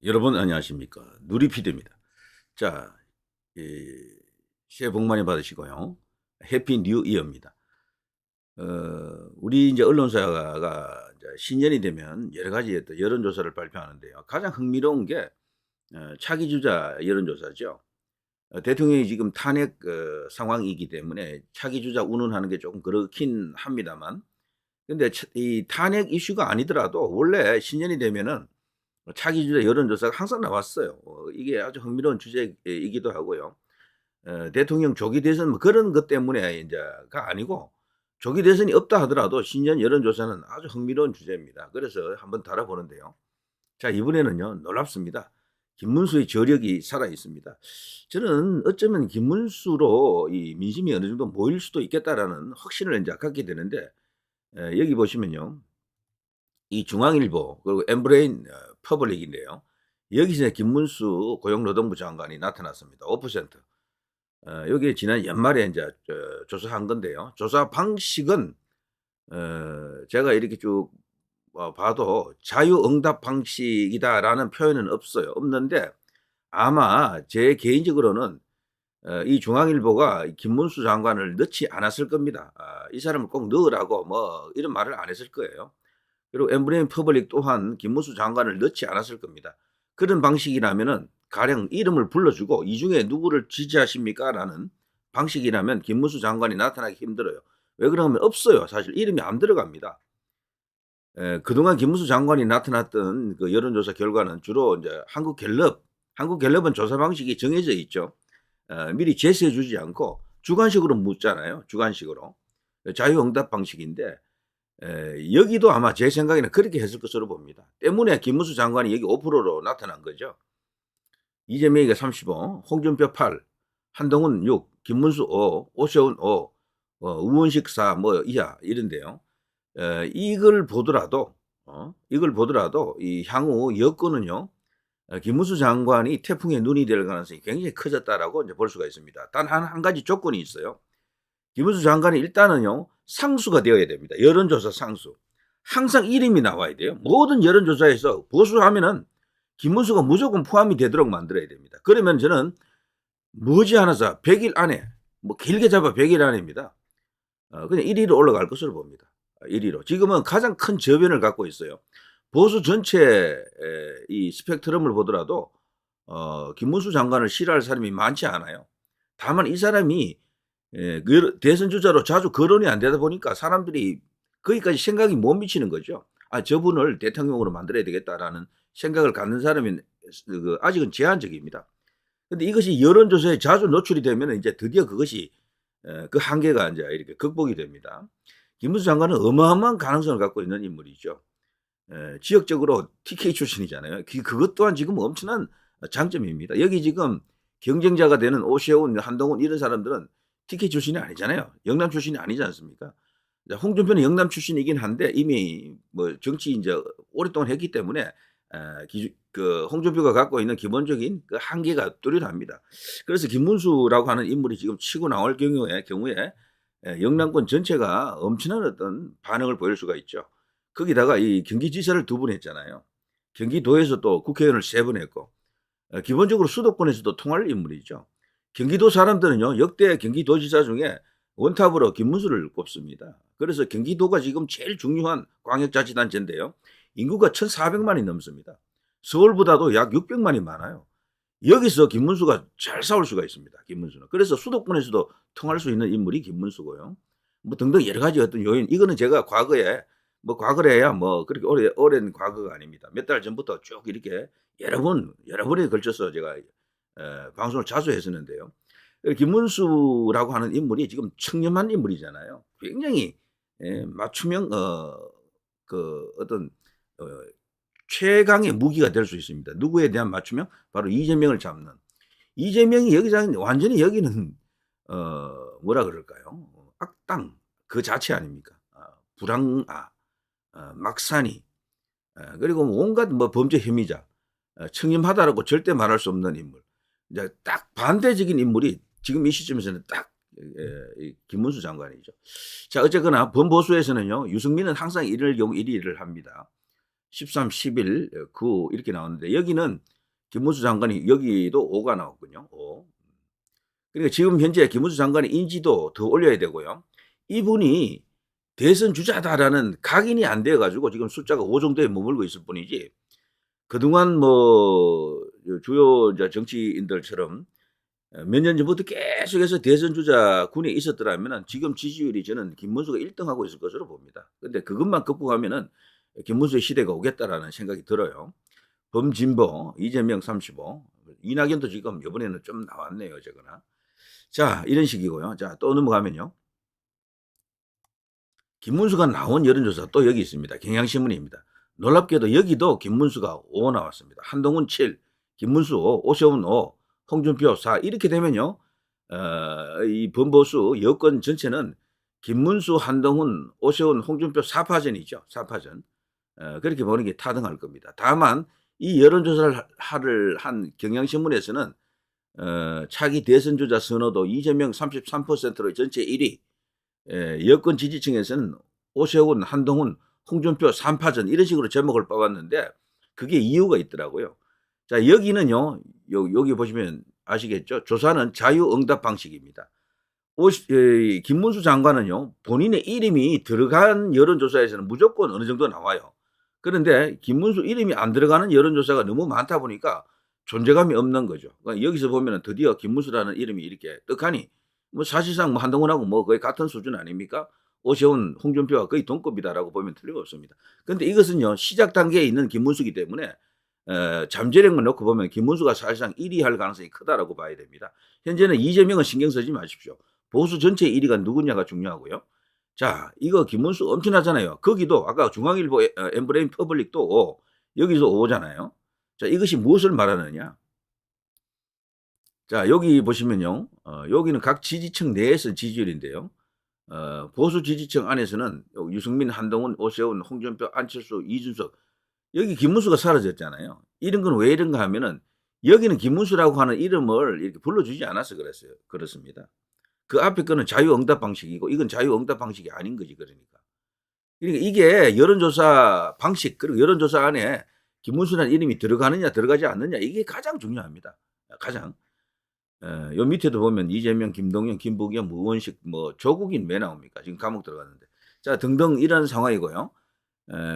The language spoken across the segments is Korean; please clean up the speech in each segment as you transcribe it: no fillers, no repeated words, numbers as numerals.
여러분 안녕하십니까. 누리피디입니다. 자, 새해 복 많이 받으시고요. 해피 뉴 이어입니다. 우리 이제 언론사가 이제 신년이 되면 여러 가지 또 여론조사를 발표하는데요. 가장 흥미로운 게 차기 주자 여론조사죠. 대통령이 지금 탄핵 상황이기 때문에 차기 주자 운운하는 게 조금 그렇긴 합니다만, 근데 이 탄핵 이슈가 아니더라도 원래 신년이 되면은 차기 주자 여론조사가 항상 나왔어요. 이게 아주 흥미로운 주제이기도 하고요. 대통령 조기 대선 뭐 그런 것 때문에 인제가 아니고, 조기 대선이 없다 하더라도 신년 여론조사는 아주 흥미로운 주제입니다. 그래서 한번 다뤄보는데요. 자, 이번에는요, 놀랍습니다. 김문수의 저력이 살아 있습니다. 저는 어쩌면 김문수로 이 민심이 어느 정도 모일 수도 있겠다라는 확신을 인제 갖게 되는데, 여기 보시면요. 이 중앙일보 그리고 엠브레인 퍼블릭인데요. 여기서 김문수 고용노동부 장관이 나타났습니다. 5%. 요게 지난 연말에 인제 조사한 건데요. 조사 방식은 제가 이렇게 쭉 봐도 자유응답 방식이다라는 표현은 없는데, 아마 제 개인적으로는 이 중앙일보가 김문수 장관을 넣지 않았을 겁니다. 이 사람을 꼭 넣으라고 뭐 이런 말을 안 했을 거예요. 그리고 엠브레인 퍼블릭 또한 김문수 장관을 넣지 않았을 겁니다. 그런 방식이라면은 가령 이름을 불러주고 "이 중에 누구를 지지하십니까?"라는 방식이라면 김문수 장관이 나타나기 힘들어요. 왜 그러냐면 없어요. 사실 이름이 안 들어갑니다. 그동안 김문수 장관이 나타났던 그 여론조사 결과는 주로 인제 한국갤럽은 조사 방식이 정해져 있죠. 미리 제시해 주지 않고 주관식으로 묻잖아요, 주관식으로. 자유응답 방식인데, 여기도 아마 제 생각에는 그렇게 했을 것으로 봅니다. 때문에 김문수 장관이 여기 5%로 나타난 거죠. 이재명이가 35, 홍준표 8, 한동훈 6, 김문수 5, 오세훈 5, 우원식 4 뭐 이하 이런데요. 이걸 보더라도 이 향후 여건은요, 김문수 장관이 태풍의 눈이 될 가능성이 굉장히 커졌다라고 이제 볼 수가 있습니다. 단 한 가지 조건이 있어요. 김문수 장관이 일단은요, 상수가 되어야 됩니다. 여론조사 상수. 항상 이름이 나와야 돼요. 모든 여론조사에서 보수하면은 김문수가 무조건 포함이 되도록 만들어야 됩니다. 그러면 저는 머지않아서 100일 안에, 뭐 길게 잡아 100일 안에입니다. 그냥 1위로 올라갈 것으로 봅니다. 1위로. 지금은 가장 큰 저변을 갖고 있어요. 보수 전체의 이 스펙트럼을 보더라도 김문수 장관을 싫어할 사람이 많지 않아요. 다만 이 사람이 그 대선 주자로 자주 거론이 안 되다 보니까 사람들이 거기까지 생각이 못 미치는 거죠. '아, 저분을 대통령으로 만들어야 되겠다.'라는 생각을 갖는 사람이 아직은 제한적입니다. 근데 이것이 여론조사에 자주 노출이 되면은 인제 드디어 그것이 그 한계가 인제 이렇게 극복이 됩니다. 김문수 장관은 어마어마한 가능성을 갖고 있는 인물이죠. 지역적으로 TK 출신이잖아요. 그것 또한 지금 엄청난 장점입니다. 여기 지금 경쟁자가 되는 오세훈, 한동훈 이런 사람들은 TK 출신이 아니잖아요. 영남 출신이 아니지 않습니까? 홍준표는 영남 출신이긴 한데 이미 뭐 정치 인제 오랫동안 했기 때문에 그 홍준표가 갖고 있는 기본적인 그 한계가 뚜렷합니다. 그래서 김문수라고 하는 인물이 지금 치고 나올 경우에 영남권 전체가 엄청난 어떤 반응을 보일 수가 있죠. 거기다가 이 경기지사를 2번 했잖아요. 경기도에서 또 국회의원을 3번 했고, 기본적으로 수도권에서도 통할 인물이죠. 경기도 사람들은요, 역대 경기도지사 중에 원탑으로 김문수를 꼽습니다. 그래서 경기도가 지금 제일 중요한 광역자치단체인데요. 인구가 1,400만이 넘습니다. 서울보다도 약 600만이 많아요. 여기서 김문수가 잘 싸울 수가 있습니다, 김문수는. 그래서 수도권에서도 통할 수 있는 인물이 김문수고요. 뭐 등등 여러 가지 어떤 요인, 이거는 제가 과거에 뭐 과거래야 뭐 그렇게 오랜 과거가 아닙니다. 몇 달 전부터 쭉 이렇게 여러 번에 걸쳐서 제가 방송을 자주 했었는데요. 김문수라고 하는 인물이 지금 청렴한 인물이잖아요. 굉장히 맞춤형 그 어떤 어 최강의 무기가 될 수 있습니다. 누구에 대한 맞춤형? 바로 이재명을 잡는. 이재명이 여기서 완전히 여기는 뭐라 그럴까요? 악당 그 자체 아닙니까? 불황아, 막사니, 그리고 온갖 뭐 범죄 혐의자, 청렴하다라고 절대 말할 수 없는 인물. 이제 딱 반대적인 인물이 지금 이 시점에서는 딱 이 김문수 장관이죠. 자, 어쨌거나 범보수에서는요, 유승민은 항상 이럴 경우 1위를 합니다. 13, 11, 9 이렇게 나오는데 여기는 김문수 장관이 여기도 5가 나왔군요. 5. 그러니까 지금 현재 김문수 장관의 인지도 더 올려야 되고요. 이분이 대선 주자다라는 각인이 안 돼 가지고 지금 숫자가 5 정도에 머물고 있을 뿐이지 그동안 뭐 주요 정치인들처럼 몇 년 전부터 계속해서 대선 주자군에 있었더라면은 지금 지지율이 저는 김문수가 1등 하고 있을 것으로 봅니다. 근데 그것만 극복하면은 김문수의 시대가 오겠다라는 생각이 들어요. 범진보, 이재명 35, 이낙연도 지금 이번에는 좀 나왔네요, 어쨌거나. 자, 이런 식이고요. 자, 또 넘어가면요. 김문수가 나온 여론조사 또 여기 있습니다. 경향신문입니다. 놀랍게도 여기도 김문수가 5 나왔습니다. 한동훈 7, 김문수 5, 오세훈 5, 홍준표 4 이렇게 되면요. 이 범보수 여권 전체는 김문수, 한동훈, 오세훈, 홍준표 4파전이죠. 4파전. 그렇게 보는 게 타등할 겁니다. 다만 이 여론조사를 한 경향신문에서는 차기 대선주자 선호도 이재명 33%로 전체 1위, 여권 지지층에서는 오세훈, 한동훈, 홍준표 3파전 이런 식으로 제목을 뽑았는데 그게 이유가 있더라고요. 자, 여기는요. 여기 보시면 아시겠죠? 조사는 자유응답 방식입니다. 김문수 장관은요. 본인의 이름이 들어간 여론조사에서는 무조건 어느 정도 나와요. 그런데 김문수 이름이 안 들어가는 여론조사가 너무 많다 보니까 존재감이 없는 거죠. 그러니까 여기서 보면 드디어 김문수라는 이름이 이렇게 떡하니 뭐 사실상 뭐 한동훈하고 뭐 거의 같은 수준 아닙니까? 오세훈, 홍준표와 거의 동급이다라고 보면 틀림없습니다. 그런데 이것은요. 시작 단계에 있는 김문수이기 때문에 잠재력만 놓고 보면 김문수가 사실상 1위 할 가능성이 크다라고 봐야 됩니다. 현재는 이재명은 신경 쓰지 마십시오. 보수 전체 1위가 누구냐가 중요하고요. 자, 이거 김문수 엄청나잖아요. 거기도 아까 중앙일보 엠브레인 퍼블릭도 여기서 오잖아요. 자, 이것이 무엇을 말하느냐? 자, 여기 보시면요. 여기는 각 지지층 내에서 지지율인데요. 보수 지지층 안에서는 유승민, 한동훈, 오세훈, 홍준표, 안철수, 이준석 여기 김문수가 사라졌잖아요. 이런 건 왜 이런가 하면은 여기는 김문수라고 하는 이름을 이렇게 불러주지 않아서 그랬어요. 그렇습니다. 그 앞에 거는 자유응답 방식이고 이건 자유응답 방식이 아닌 거지 그러니까. 그러니까 이게 여론조사 방식 그리고 여론조사 안에 김문수라는 이름이 들어가느냐 들어가지 않느냐 이게 가장 중요합니다. 가장. 요 밑에도 보면 이재명, 김동연, 김부겸, 무원식 뭐 조국인 왜 나옵니까? 지금 감옥 들어갔는데. 자 등등 이런 상황이고요.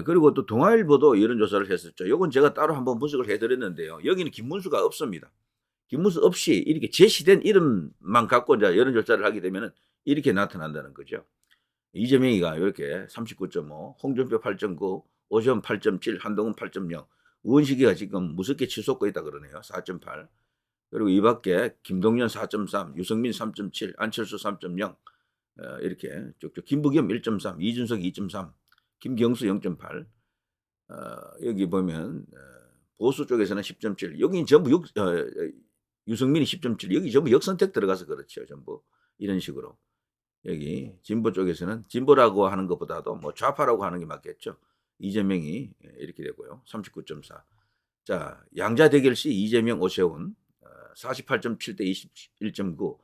그리고 또 동아일보도 여론조사를 했었죠. 요건 제가 따로 한번 분석을 해드렸는데요. 여기는 김문수가 없습니다. 김문수 없이 이렇게 제시된 이름만 갖고 이제 여론조사를 하게 되면 이렇게 나타난다는 거죠. 이재명이가 이렇게 39.5, 홍준표 8.9, 오세훈 8.7, 한동훈 8.0, 우원식이가 지금 무섭게 치솟고 있다 그러네요. 4.8. 그리고 이 밖에 김동연 4.3, 유승민 3.7, 안철수 3.0 이렇게 쭉쭉 김부겸 1.3, 이준석 2.3, 김경수 0.8 여기 보면 보수 쪽에서는 10.7 여기 전부 유승민이 10.7 여기 전부 역선택 들어가서 그렇죠. 전부 이런 식으로 여기 진보 쪽에서는 진보라고 하는 것보다도 뭐 좌파라고 하는 게 맞겠죠. 이재명이 이렇게 되고요. 39.4 자 양자 대결 시 이재명 오세훈 48.7 대 21.9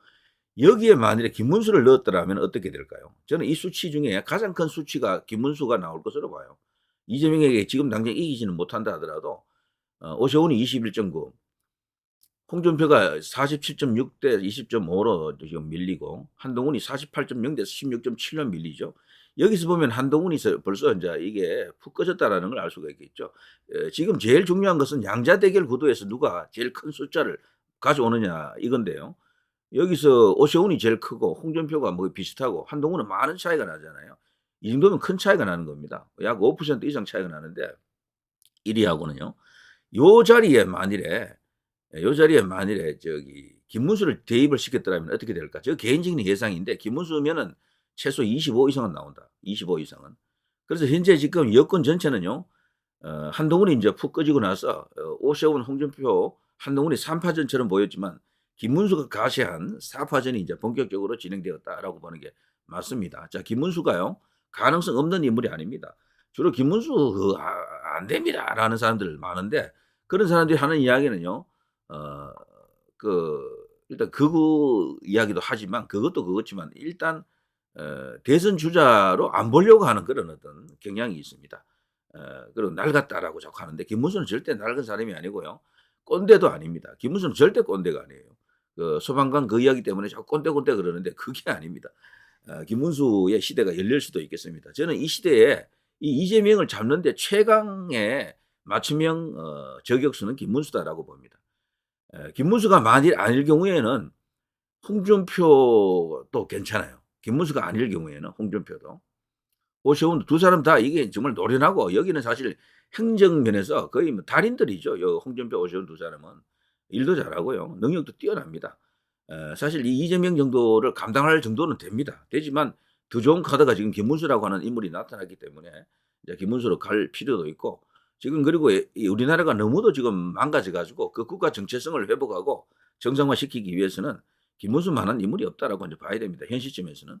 여기에 만일에 김문수를 넣었더라면 어떻게 될까요? 저는 이 수치 중에 가장 큰 수치가 김문수가 나올 것으로 봐요. 이재명에게 지금 당장 이기지는 못한다 하더라도 오세훈이 21.9 홍준표가 47.6 대 20.5로 지금 밀리고 한동훈이 48.0 대 16.7로 밀리죠. 여기서 보면 한동훈이 벌써 이제 이게 푹 꺼졌다라는 걸 알 수가 있겠죠. 지금 제일 중요한 것은 양자 대결 구도에서 누가 제일 큰 숫자를 가져오느냐 이건데요. 여기서 오세훈이 제일 크고 홍준표가 뭐 비슷하고 한동훈은 많은 차이가 나잖아요. 이 정도면 큰 차이가 나는 겁니다. 약 5% 이상 차이가 나는데 1위하고는요. 요 자리에 만일에 저기 김문수를 대입을 시켰더라면 어떻게 될까? 저 개인적인 예상인데 김문수면은 최소 25 이상은 나온다. 25 이상은. 그래서 현재 지금 여권 전체는요. 한동훈이 이제 푹 꺼지고 나서 오세훈, 홍준표, 한동훈이 3파전처럼 보였지만 김문수가 가세한 4파전이 이제 본격적으로 진행되었다라고 보는 게 맞습니다. 자, 김문수가요. 가능성 없는 인물이 아닙니다. 주로 김문수 안 됩니다라는 사람들 많은데 그런 사람들이 하는 이야기는요. 일단 극우 이야기도 하지만 그것도 그렇지만 일단 대선 주자로 안 보려고 하는 그런 어떤 경향이 있습니다. 그리고 낡았다라고 자꾸 하는데 김문수는 절대 낡은 사람이 아니고요. 꼰대도 아닙니다. 김문수는 절대 꼰대가 아니에요. 그 소방관 그 이야기 때문에 자꾸 꼰대 그러는데 그게 아닙니다. 김문수의 시대가 열릴 수도 있겠습니다. 저는 이 시대에 이 이재명을 잡는데 최강의 맞춤형 저격수는 김문수다라고 봅니다. 김문수가 만일 아닐 경우에는 홍준표도 괜찮아요. 김문수가 아닐 경우에는 홍준표도. 오세훈 두 사람 다 이게 정말 노련하고 여기는 사실 행정면에서 거의 뭐 달인들이죠. 홍준표, 오세훈 두 사람은 일도 잘하고요. 능력도 뛰어납니다. 사실 이 이재명 정도를 감당할 정도는 됩니다. 되지만 더 좋은 카드가 지금 김문수라고 하는 인물이 나타났기 때문에 이제 김문수로 갈 필요도 있고 지금 그리고 우리나라가 너무도 지금 망가져가지고 그 국가 정체성을 회복하고 정상화시키기 위해서는 김문수만한 인물이 없다라고 이제 봐야 됩니다. 현 시점에서는.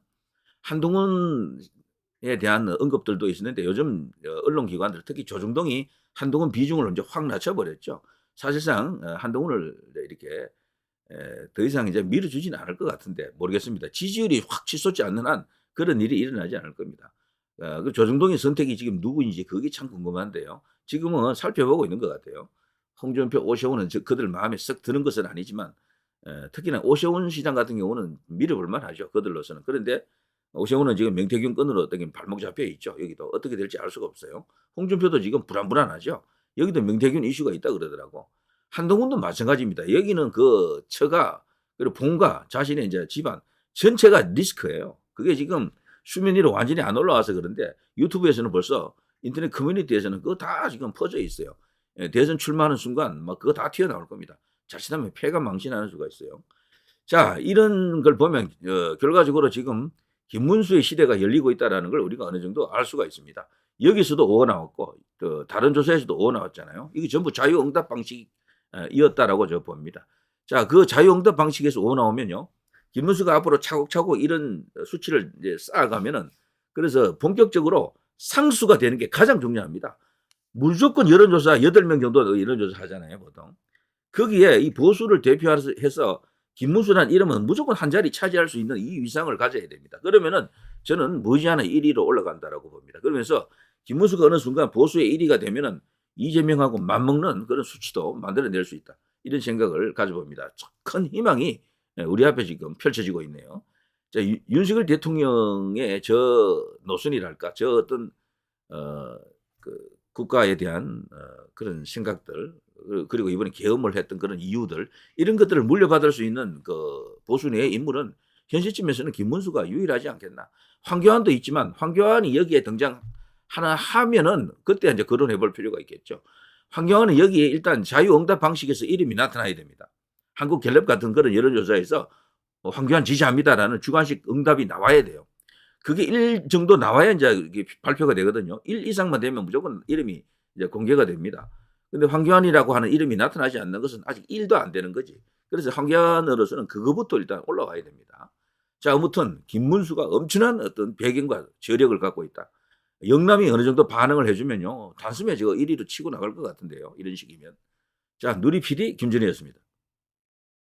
한동훈에 대한 언급들도 있었는데 요즘 언론기관들 특히 조중동이 한동훈 비중을 이제 확 낮춰버렸죠. 사실상 한동훈을 이렇게 더 이상 이제 밀어주지는 않을 것 같은데 모르겠습니다. 지지율이 확 치솟지 않는 한 그런 일이 일어나지 않을 겁니다. 그 조중동의 선택이 지금 누구인지 그게 참 궁금한데요. 지금은 살펴보고 있는 것 같아요. 홍준표, 오세훈은 그들 마음에 썩 드는 것은 아니지만 특히나 오세훈 시장 같은 경우는 밀어볼 만하죠. 그들로서는. 그런데 오세훈은 지금 명태균 건으로 어떻게 발목 잡혀 있죠. 여기도 어떻게 될지 알 수가 없어요. 홍준표도 지금 불안하죠. 여기도 명태균 이슈가 있다 그러더라고. 한동훈도 마찬가지입니다. 여기는 그 처가 그리고 본가 자신의 이제 집안 전체가 리스크예요. 그게 지금 수면 위로 완전히 안 올라와서 그런데 유튜브에서는 벌써 인터넷 커뮤니티에서는 그거 다 지금 퍼져 있어요. 대선 출마하는 순간 막 그거 다 튀어나올 겁니다. 자칫하면 패가 망신하는 수가 있어요. 자, 이런 걸 보면 결과적으로 지금 김문수의 시대가 열리고 있다는 걸 우리가 어느 정도 알 수가 있습니다. 여기서도 오가 나왔고 다른 조사에서도 오가 나왔잖아요. 이게 전부 자유응답 방식이었다라고 저 봅니다. 자, 그 자유응답 방식에서 오가 나오면요. 김문수가 앞으로 차곡차곡 이런 수치를 이제 쌓아가면은 그래서 본격적으로 상수가 되는 게 가장 중요합니다. 무조건 여론조사 8명 정도 여론조사 하잖아요, 보통. 거기에 이 보수를 대표해서 김문수라는 이름은 무조건 한 자리 차지할 수 있는 이 위상을 가져야 됩니다. 그러면은 저는 머지않아 1위로 올라간다라고 봅니다. 그러면서 김문수가 어느 순간 보수의 1위가 되면은 이재명하고 맞먹는 그런 수치도 만들어낼 수 있다. 이런 생각을 가져봅니다. 큰 희망이 우리 앞에 지금 펼쳐지고 있네요. 자, 윤석열 대통령의 저 노선이랄까, 저 어떤 그 국가에 대한 그런 생각들 그리고 이번에 계엄을 했던 그런 이유들 이런 것들을 물려받을 수 있는 그 보수 내의 인물은 현 시점에서는 김문수가 유일하지 않겠나. 황교안도 있지만 황교안이 여기에 등장 하나 하면은 그때 이제 거론해 볼 필요가 있겠죠. 황교안은 여기에 일단 자유응답 방식에서 이름이 나타나야 됩니다. 한국갤럽 같은 그런 여론조사에서 황교안 지지합니다라는 주관식 응답이 나와야 돼요. 그게 1 정도 나와야 이제 발표가 되거든요. 1 이상만 되면 무조건 이름이 이제 공개가 됩니다. 근데 황교안이라고 하는 이름이 나타나지 않는 것은 아직 1도 안 되는 거지. 그래서 황교안으로서는 그거부터 일단 올라와야 됩니다. 자, 아무튼 김문수가 엄청난 어떤 배경과 저력을 갖고 있다. 영남이 어느 정도 반응을 해주면요. 단숨에 저 1위로 치고 나갈 것 같은데요. 이런 식이면. 자, 누리 PD 김준희였습니다.